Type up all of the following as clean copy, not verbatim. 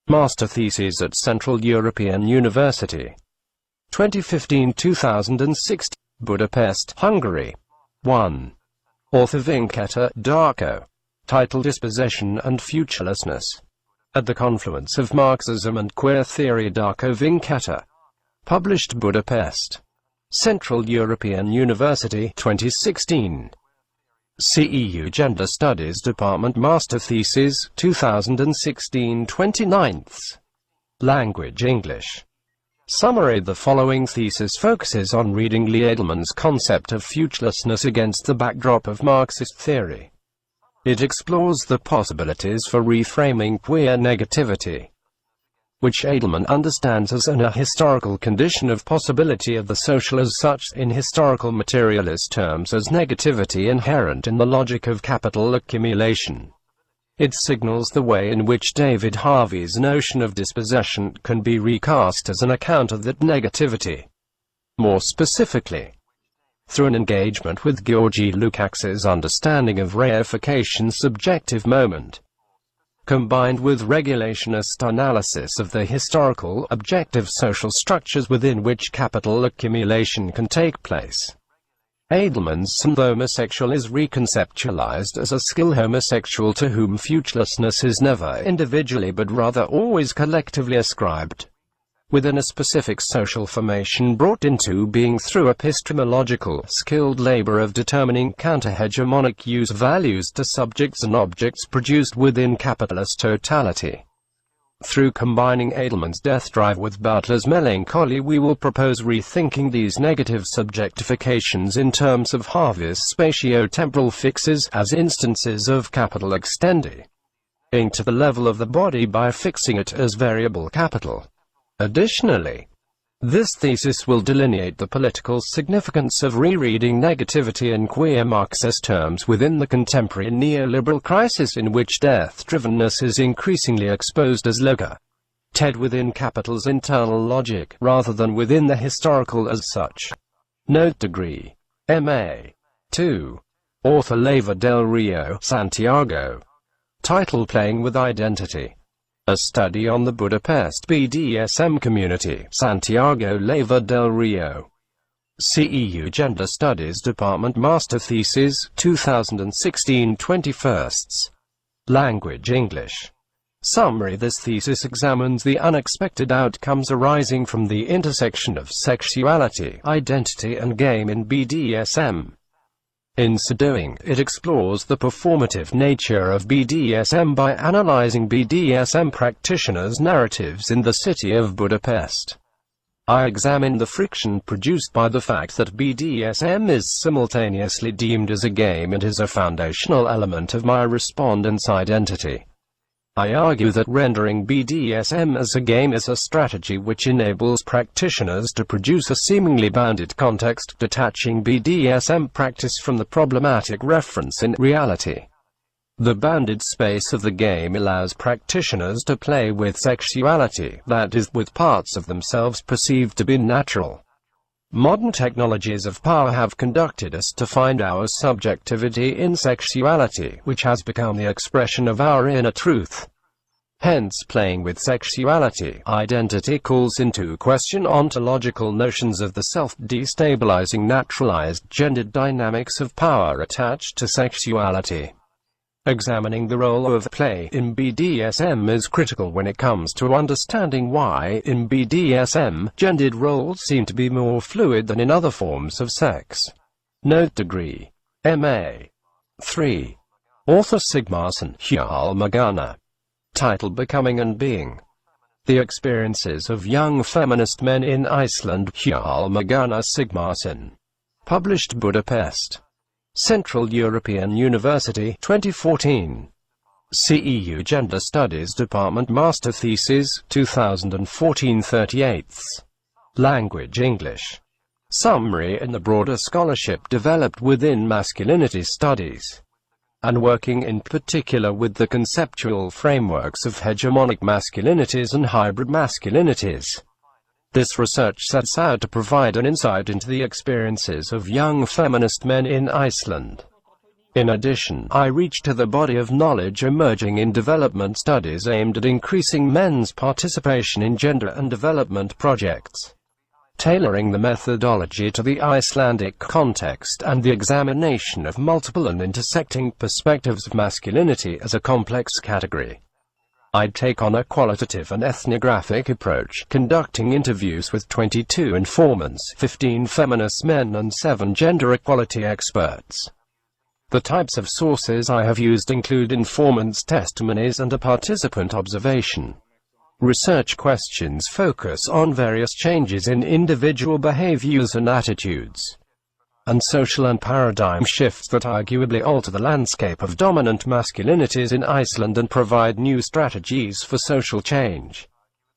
Master thesis at Central European University. 2015-2016, Budapest, Hungary. 1. Author Vinketa Darko. Title: Dispossession and Futurelessness. At the Confluence of Marxism and Queer Theory. Darko Vinketa. Published Budapest, Central European University, 2016. CEU Gender Studies Department. Master Thesis, 2016, 29th. Language: English. Summary: the following thesis focuses on reading Lee Edelman's concept of futurelessness against the backdrop of Marxist theory. It explores the possibilities for reframing queer negativity, which Edelman understands as an ahistorical condition of possibility of the social as such, in historical materialist terms as negativity inherent in the logic of capital accumulation. It signals the way in which David Harvey's notion of dispossession can be recast as an account of that negativity. More specifically, through an engagement with Georgi Lukács's understanding of reification's subjective moment, combined with regulationist analysis of the historical, objective social structures within which capital accumulation can take place. Edelman's homosexual is reconceptualized as a skilled homosexual to whom futurelessness is never individually but rather always collectively ascribed, within a specific social formation brought into being through epistemological, skilled labor of determining counter-hegemonic use values to subjects and objects produced within capitalist totality. Through combining Edelman's death drive with Butler's melancholy, we will propose rethinking these negative subjectifications in terms of Harvey's spatio-temporal fixes as instances of capital extending to the level of the body by fixing it as variable capital. Additionally, this thesis will delineate the political significance of rereading negativity in queer Marxist terms within the contemporary neoliberal crisis in which death-drivenness is increasingly exposed as located within capital's internal logic, rather than within the historical as such. Note: degree, M.A. 2. Author: Leyva del Rio, Santiago. Title: Playing with Identity. A Study on the Budapest BDSM Community, Santiago. Leyva del Rio. CEU Gender Studies Department. Master Thesis, 2016, 21st. Language: English. Summary: this thesis examines the unexpected outcomes arising from the intersection of sexuality, identity and game in BDSM. In so doing, it explores the performative nature of BDSM by analyzing BDSM practitioners' narratives in the city of Budapest. I examine the friction produced by the fact that BDSM is simultaneously deemed as a game and is a foundational element of my respondent's identity. I argue that rendering BDSM as a game is a strategy which enables practitioners to produce a seemingly bounded context, detaching BDSM practice from the problematic reference in reality. The bounded space of the game allows practitioners to play with sexuality, that is, with parts of themselves perceived to be natural. Modern technologies of power have conducted us to find our subjectivity in sexuality, which has become the expression of our inner truth. Hence, playing with sexuality, identity calls into question ontological notions of the self, destabilizing naturalized gendered dynamics of power attached to sexuality. Examining the role of play in BDSM is critical when it comes to understanding why, in BDSM, gendered roles seem to be more fluid than in other forms of sex. Note: degree, M.A. 3. Author: Sigmarsson Magana. Title: Becoming and Being. The Experiences of Young Feminist Men in Iceland. Magana Sigmarsson. Published Budapest, Central European University, 2014. CEU Gender Studies Department. Master Thesis, 2014, 38th. Language: English. Summary: in the broader scholarship developed within masculinity studies, and working in particular with the conceptual frameworks of hegemonic masculinities and hybrid masculinities, this research sets out to provide an insight into the experiences of young feminist men in Iceland. In addition, I reach to the body of knowledge emerging in development studies aimed at increasing men's participation in gender and development projects, tailoring the methodology to the Icelandic context and the examination of multiple and intersecting perspectives of masculinity as a complex category. I take on a qualitative and ethnographic approach, conducting interviews with 22 informants, 15 feminist men and 7 gender equality experts. The types of sources I have used include informants' testimonies and a participant observation. Research questions focus on various changes in individual behaviors and attitudes, and social and paradigm shifts that arguably alter the landscape of dominant masculinities in Iceland and provide new strategies for social change.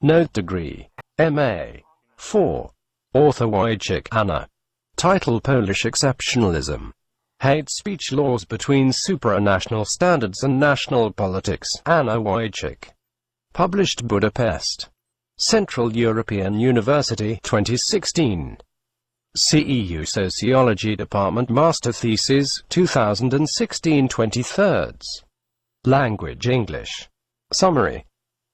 Note degree. M.A. 4. Author Wojciech Anna. Title Polish Exceptionalism. Hate Speech Laws Between Supranational Standards and National Politics. Anna Wojciech. Published Budapest. Central European University, 2016. CEU Sociology Department Master Thesis, 2016 23rds. Language English. Summary.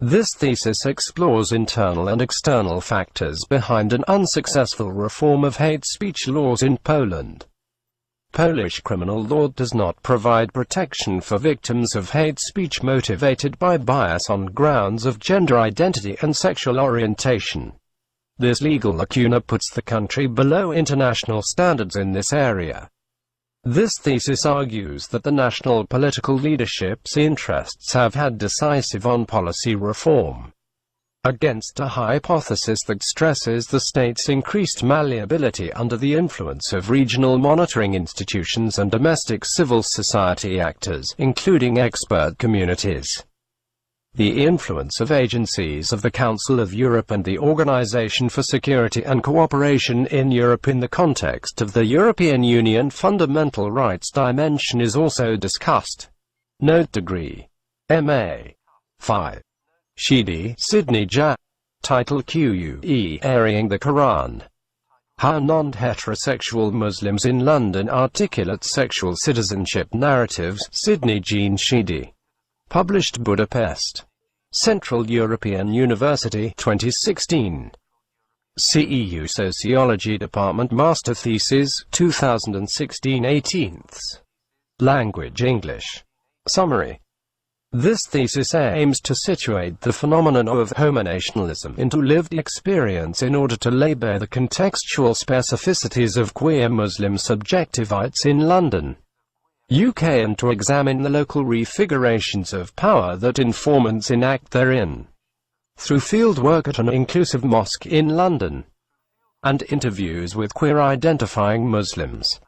This thesis explores internal and external factors behind an unsuccessful reform of hate speech laws in Poland. Polish criminal law does not provide protection for victims of hate speech motivated by bias on grounds of gender identity and sexual orientation. This legal lacuna puts the country below international standards in this area. This thesis argues that the national political leadership's interests have had decisive on policy reform, against a hypothesis that stresses the state's increased malleability under the influence of regional monitoring institutions and domestic civil society actors, including expert communities. The influence of agencies of the Council of Europe and the Organization for Security and Cooperation in Europe in the context of the European Union fundamental rights dimension is also discussed. Note degree. M.A. 5. Shidi, Sydney J. Title QUE Airing the Quran. How Non-Heterosexual Muslims in London Articulate Sexual Citizenship Narratives. Sydney Jean Shidi. Published Budapest. Central European University, 2016. CEU Sociology Department Master Thesis, 2016 18th. Language English. Summary. This thesis aims to situate the phenomenon of homonationalism into lived experience in order to lay bare the contextual specificities of queer Muslim subjectivites in London, UK, and to examine the local refigurations of power that informants enact therein, through fieldwork at an inclusive mosque in London, and interviews with queer-identifying Muslims.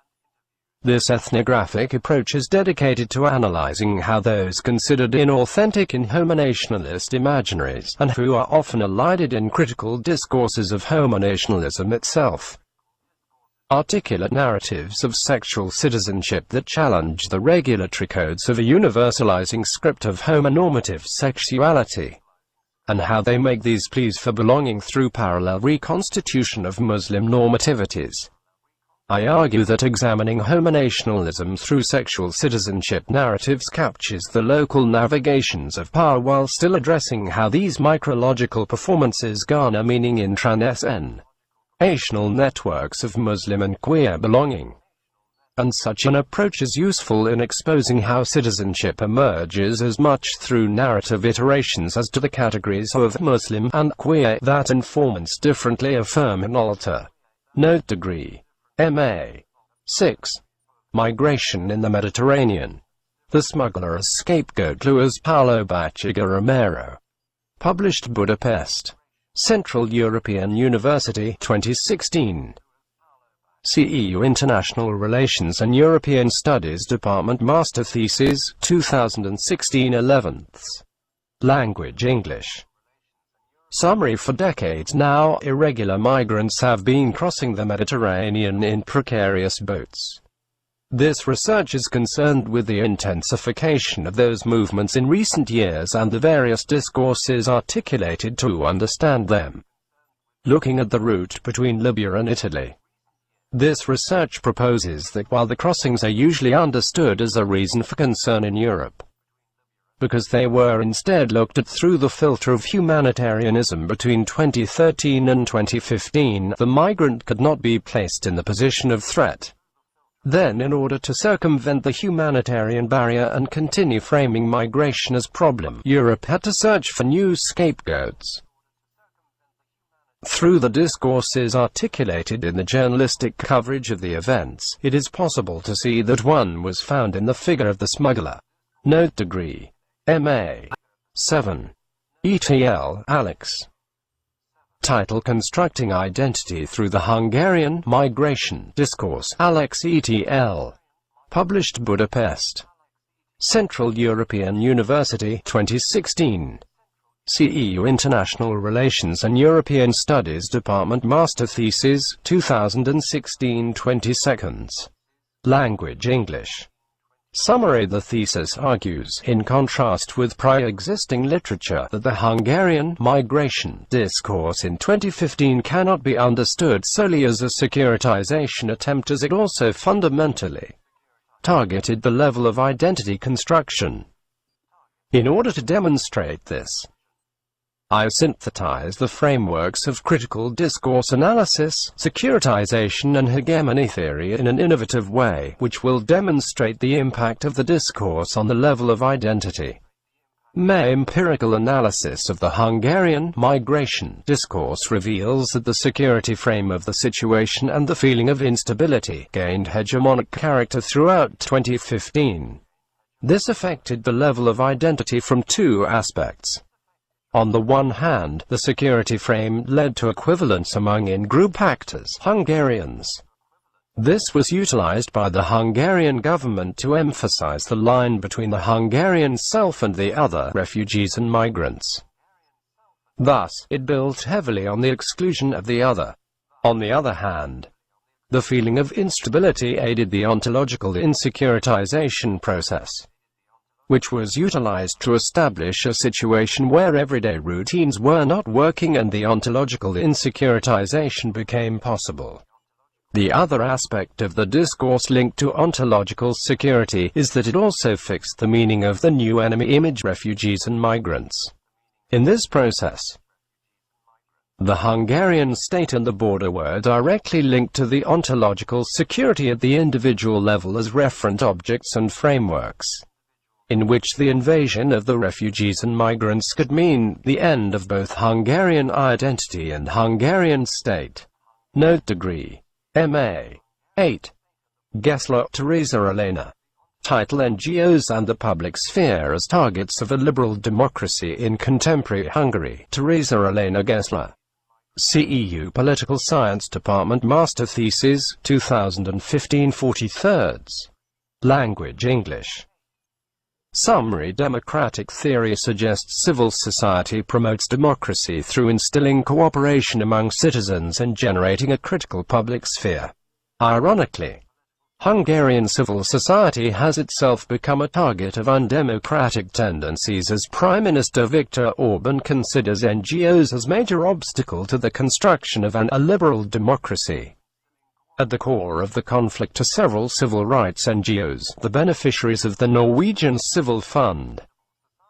This ethnographic approach is dedicated to analyzing how those considered inauthentic in homonationalist imaginaries, and who are often elided in critical discourses of homonationalism itself, articulate narratives of sexual citizenship that challenge the regulatory codes of a universalizing script of homonormative sexuality, and how they make these pleas for belonging through parallel reconstitution of Muslim normativities. I argue that examining homonationalism through sexual citizenship narratives captures the local navigations of power while still addressing how these micrological performances garner meaning in trans-national networks of Muslim and queer belonging. And such an approach is useful in exposing how citizenship emerges as much through narrative iterations as to the categories of Muslim and queer that informants differently affirm and alter. Note degree. M.A. 6. Migration in the Mediterranean. The Smuggler as Scapegoat. Luis Paulo Bachiga Romero. Published Budapest. Central European University, 2016. CEU International Relations and European Studies Department Master Thesis, 2016 11th. Language English. Summary. For decades now, irregular migrants have been crossing the Mediterranean in precarious boats. This research is concerned with the intensification of those movements in recent years and the various discourses articulated to understand them. Looking at the route between Libya and Italy, This research proposes that while the crossings are usually understood as a reason for concern in Europe, because they were instead looked at through the filter of humanitarianism between 2013 and 2015, the migrant could not be placed in the position of threat. Then, in order to circumvent the humanitarian barrier and continue framing migration as problem, Europe had to search for new scapegoats. Through the discourses articulated in the journalistic coverage of the events, it is possible to see that one was found in the figure of the smuggler. Note degree. M.A. 7. ETL, Alex. Title: Constructing Identity Through the Hungarian Migration Discourse, Alex ETL. Published Budapest. Central European University, 2016. CEU International Relations and European Studies Department Master Thesis, 2016 20 seconds. Language English. Summary: the thesis argues, in contrast with prior existing literature, that the Hungarian migration discourse in 2015 cannot be understood solely as a securitization attempt, as it also fundamentally targeted the level of identity construction. In order to demonstrate this, I synthesize the frameworks of critical discourse analysis, securitization and hegemony theory in an innovative way, which will demonstrate the impact of the discourse on the level of identity. My empirical analysis of the Hungarian migration discourse reveals that the security frame of the situation and the feeling of instability gained hegemonic character throughout 2015. This affected the level of identity from two aspects. On the one hand, the security frame led to equivalence among in-group actors, Hungarians. This was utilized by the Hungarian government to emphasize the line between the Hungarian self and the other, refugees and migrants. Thus, it built heavily on the exclusion of the other. On the other hand, the feeling of instability aided the ontological insecuritization process, which was utilized to establish a situation where everyday routines were not working and the ontological insecuritization became possible. The other aspect of the discourse linked to ontological security is that it also fixed the meaning of the new enemy image, refugees and migrants. In this process, the Hungarian state and the border were directly linked to the ontological security at the individual level as referent objects and frameworks, in which the invasion of the refugees and migrants could mean the end of both Hungarian identity and Hungarian state. Note degree. M.A. 8. Gessler, Teresa Elena. Title: NGOs and the Public Sphere as Targets of a Liberal Democracy in Contemporary Hungary. Teresa Elena Gessler. CEU Political Science Department Master Thesis, 2015 43rds. Language English. Summary: democratic theory suggests civil society promotes democracy through instilling cooperation among citizens and generating a critical public sphere. Ironically, Hungarian civil society has itself become a target of undemocratic tendencies, as Prime Minister Viktor Orbán considers NGOs as major obstacle to the construction of a liberal democracy. At the core of the conflict are several civil rights NGOs, the beneficiaries of the Norwegian Civil Fund.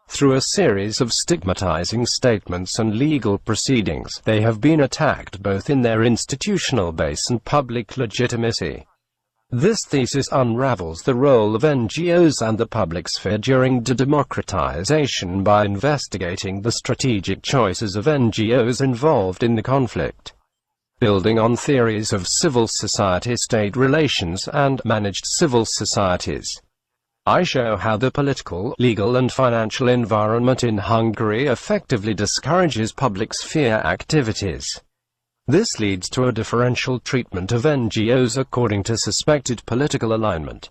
Through a series of stigmatizing statements and legal proceedings, they have been attacked both in their institutional base and public legitimacy. This thesis unravels the role of NGOs and the public sphere during de-democratization by investigating the strategic choices of NGOs involved in the conflict. Building on theories of civil society-state relations and managed civil societies, I show how the political, legal and financial environment in Hungary effectively discourages public sphere activities. This leads to a differential treatment of NGOs according to suspected political alignment.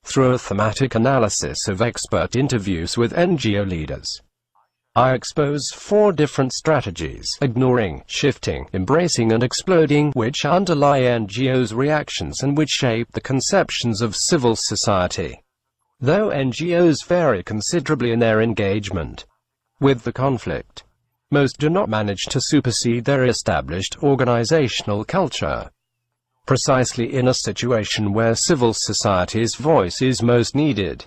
Through a thematic analysis of expert interviews with NGO leaders, I expose 4 different strategies: ignoring, shifting, embracing and exploding, which underlie NGOs' reactions and which shape the conceptions of civil society. Though NGOs vary considerably in their engagement with the conflict, most do not manage to supersede their established organizational culture. precisely in a situation where civil society's voice is most needed.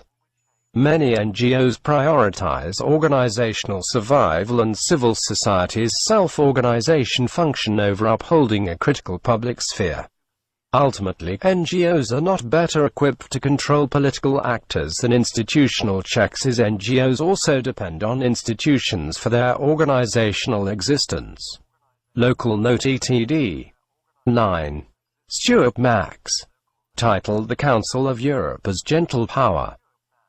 Many NGOs prioritize organizational survival and civil society's self-organization function over upholding a critical public sphere. Ultimately, NGOs are not better equipped to control political actors than institutional checks, as NGOs also depend on institutions for their organizational existence. Local Note ETD 9. Stuart Max. Titled The Council of Europe as Gentle Power.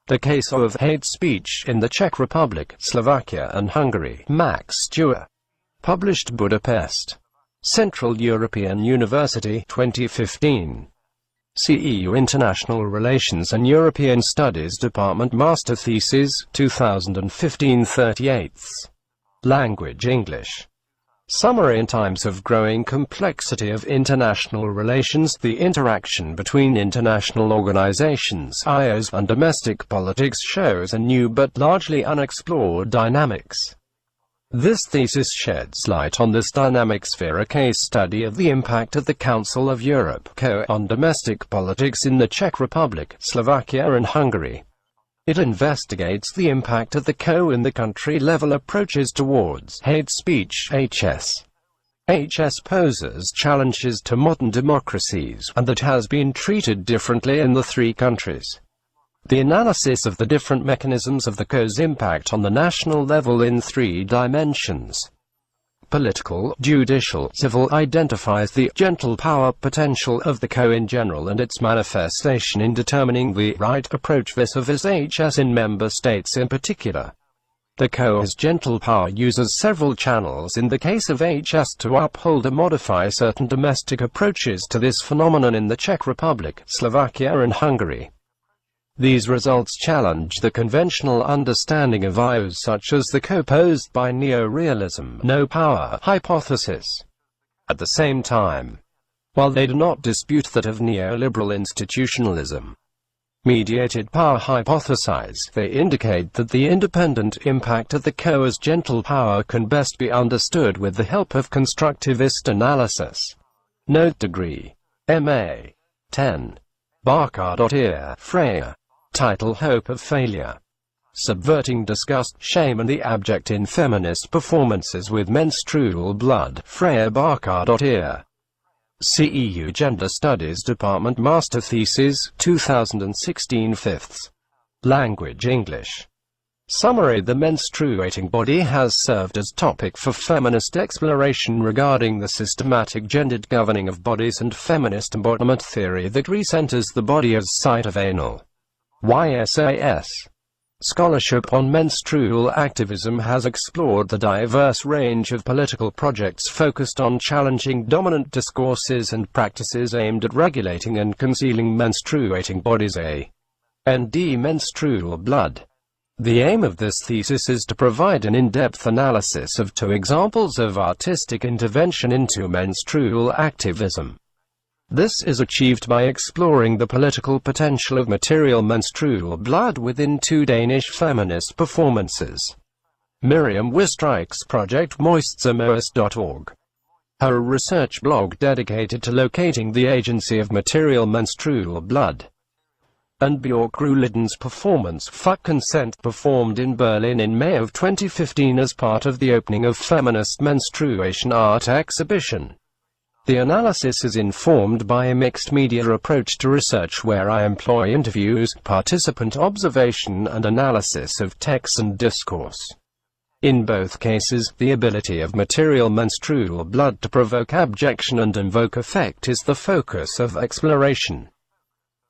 The Case of Hate Speech in the Czech Republic, Slovakia and Hungary. Max Stewart. Published Budapest. Central European University, 2015. CEU International Relations and European Studies Department Master Thesis, 2015 38. Language English. Summary. In times of growing complexity of international relations, the interaction between international organizations, IOs, and domestic politics shows a new but largely unexplored dynamics. This thesis sheds light on this dynamic sphere, a case study of the impact of the Council of Europe (CEU) on domestic politics in the Czech Republic, Slovakia and Hungary. It investigates the impact of the CEU in the country-level approaches towards hate speech (HS). HS poses challenges to modern democracies, and that has been treated differently in the three countries. The analysis of the different mechanisms of the CEU's impact on the national level in three dimensions: political, judicial, civil, identifies the gentle power potential of the CEU in general and its manifestation in determining the right approach vis-a-vis HS in member states in particular. The CEU's gentle power uses several channels in the case of HS to uphold or modify certain domestic approaches to this phenomenon in the Czech Republic, Slovakia and Hungary. These results challenge the conventional understanding of IOs, such as the CEU posed by neo-realism, no power hypothesis. At the same time, while they do not dispute that of neoliberal institutionalism mediated power hypothesis, they indicate that the independent impact of the CEU as gentle power can best be understood with the help of constructivist analysis. Note degree MA 10. Barker.ear Freya. Title: Hope of Failure. Subverting Disgust, Shame and the Abject in Feminist Performances with Menstrual Blood. Freya Barker.ear. CEU Gender Studies Department Master Thesis, 2016 5th. Language English. Summary. The menstruating body has served as topic for feminist exploration regarding the systematic gendered governing of bodies and feminist embodiment theory that recenters the body as site of anal YSAS. Scholarship on menstrual activism has explored the diverse range of political projects focused on challenging dominant discourses and practices aimed at regulating and concealing menstruating bodies and menstrual blood. The aim of this thesis is to provide an in-depth analysis of two examples of artistic intervention into menstrual activism. This is achieved by exploring the political potential of material menstrual blood within two Danish feminist performances. Miriam Wistrike's project moistsamoas.org. Her research blog dedicated to locating the agency of material menstrual blood. And Björk Ruliden's performance Fuck Consent, performed in Berlin in May of 2015 as part of the opening of Feminist Menstruation Art Exhibition. The analysis is informed by a mixed media approach to research where I employ interviews, participant observation and analysis of text and discourse. In both cases, the ability of material menstrual blood to provoke abjection and invoke affect is the focus of exploration.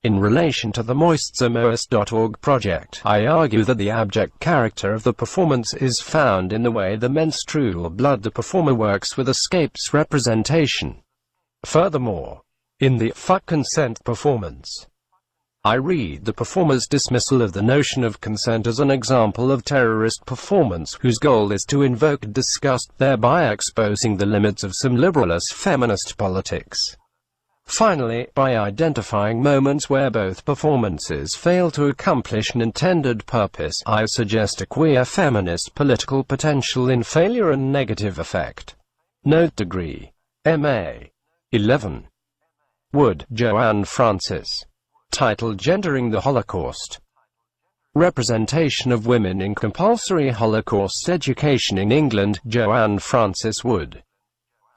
In relation to the moistsamoas.org project, I argue that the abject character of the performance is found in the way the menstrual blood the performer works with escapes representation. Furthermore, in the Fuck Consent performance, I read the performer's dismissal of the notion of consent as an example of terrorist performance whose goal is to invoke disgust, thereby exposing the limits of some liberalist feminist politics. Finally, by identifying moments where both performances fail to accomplish an intended purpose, I suggest a queer feminist political potential in failure and negative effect. Note degree MA 11. Wood, Joanne Francis. Title: Gendering the Holocaust. Representation of Women in Compulsory Holocaust Education in England, Joanne Francis Wood.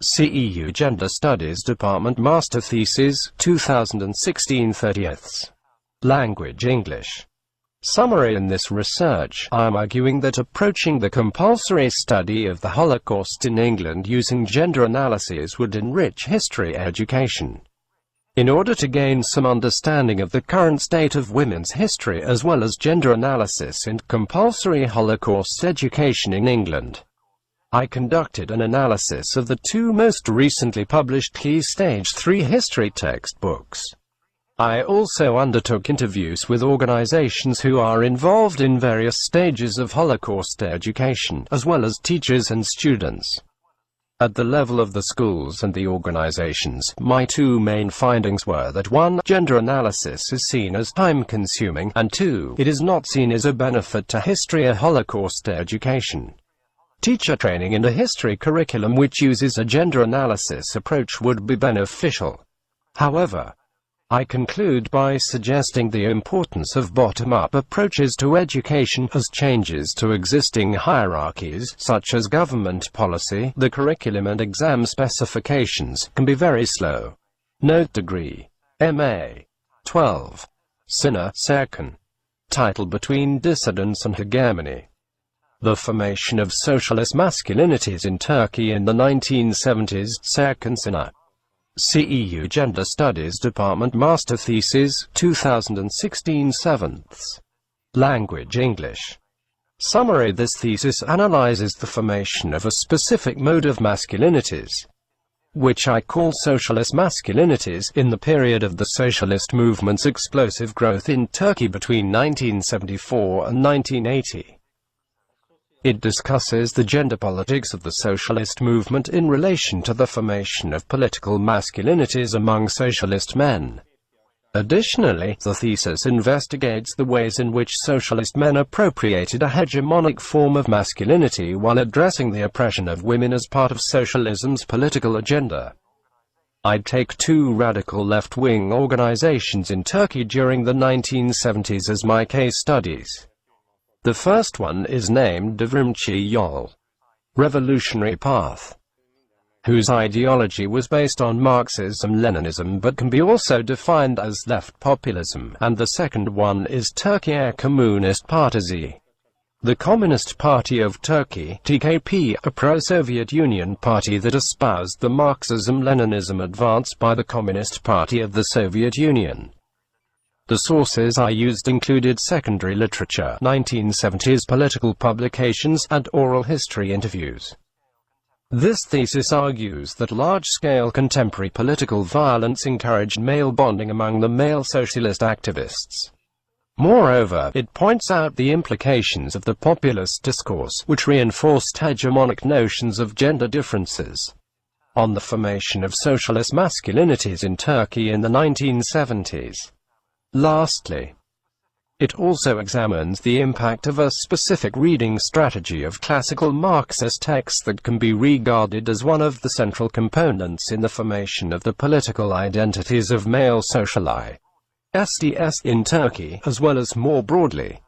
CEU Gender Studies Department Master Thesis, 2016 30ths. Language English. Summary: in this research, I am arguing that approaching the compulsory study of the Holocaust in England using gender analyses would enrich history education. In order to gain some understanding of the current state of women's history as well as gender analysis in compulsory Holocaust education in England, I conducted an analysis of the two most recently published Key Stage 3 history textbooks. I also undertook interviews with organizations who are involved in various stages of Holocaust education, as well as teachers and students. At the level of the schools and the organizations, my two main findings were that 1. Gender analysis is seen as time-consuming, and 2. It is not seen as a benefit to history or Holocaust education. Teacher training in a history curriculum which uses a gender analysis approach would be beneficial. However, I conclude by suggesting the importance of bottom-up approaches to education as changes to existing hierarchies, such as government policy, the curriculum and exam specifications, can be very slow. Note: Degree. M.A. 12. Sinner, Serkan. Title: Between Dissidence and Hegemony. The Formation of Socialist Masculinities in Turkey in the 1970s, Serkan Sinner. CEU Gender Studies Department Master Thesis, 2016 7ths. Language English. Summary: this thesis analyzes the formation of a specific mode of masculinities, which I call socialist masculinities, in the period of the socialist movement's explosive growth in Turkey between 1974 and 1980. It discusses the gender politics of the socialist movement in relation to the formation of political masculinities among socialist men. Additionally, the thesis investigates the ways in which socialist men appropriated a hegemonic form of masculinity while addressing the oppression of women as part of socialism's political agenda. I take two radical left-wing organizations in Turkey during the 1970s as my case studies. The first one is named Devrimci Yol, Revolutionary Path, whose ideology was based on Marxism-Leninism but can be also defined as left populism, and the second one is Türkiye Komünist Partisi, the Communist Party of Turkey, TKP, a pro-Soviet Union party that espoused the Marxism-Leninism advanced by the Communist Party of the Soviet Union. The sources I used included secondary literature, 1970s political publications, and oral history interviews. This thesis argues that large-scale contemporary political violence encouraged male bonding among the male socialist activists. Moreover, it points out the implications of the populist discourse, which reinforced hegemonic notions of gender differences, on the formation of socialist masculinities in Turkey in the 1970s. Lastly, it also examines the impact of a specific reading strategy of classical Marxist texts that can be regarded as one of the central components in the formation of the political identities of male sociali SDS in Turkey, as well as more broadly.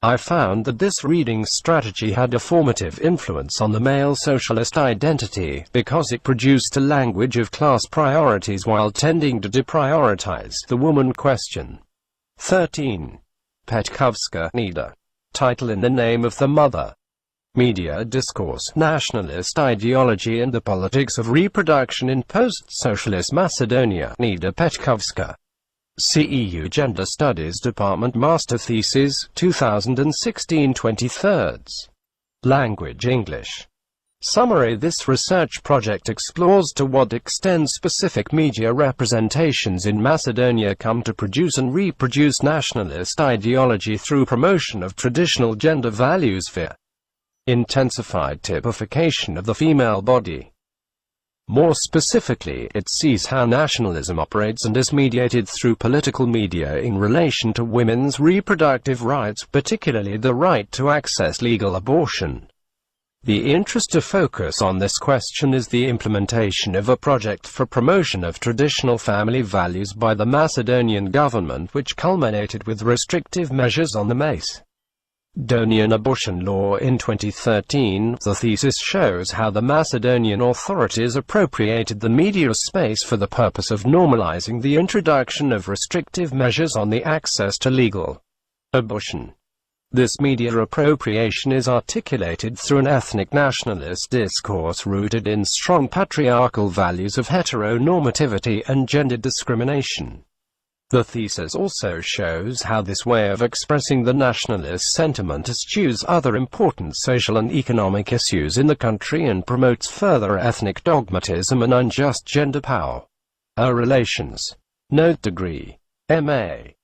I found that this reading strategy had a formative influence on the male socialist identity, because it produced a language of class priorities while tending to deprioritize the woman question. 13. Petkovska, Nida. Title: In the Name of the Mother. Media Discourse, Nationalist Ideology and the Politics of Reproduction in Post-Socialist Macedonia, Nida Petkovska. CEU Gender Studies Department Master Thesis, 2016 23rds. Language English. Summary: this research project explores to what extent specific media representations in Macedonia come to produce and reproduce nationalist ideology through promotion of traditional gender values via intensified typification of the female body. More specifically, it sees how nationalism operates and is mediated through political media in relation to women's reproductive rights, particularly the right to access legal abortion. The interest to focus on this question is the implementation of a project for promotion of traditional family values by the Macedonian government, which culminated with restrictive measures on the Macedonian abortion law in 2013. The thesis shows how the Macedonian authorities appropriated the media space for the purpose of normalizing the introduction of restrictive measures on the access to legal abortion. This media appropriation is articulated through an ethnic nationalist discourse rooted in strong patriarchal values of heteronormativity and gender discrimination. The thesis also shows how this way of expressing the nationalist sentiment eschews other important social and economic issues in the country and promotes further ethnic dogmatism and unjust gender power. Relations. Note degree. M.A.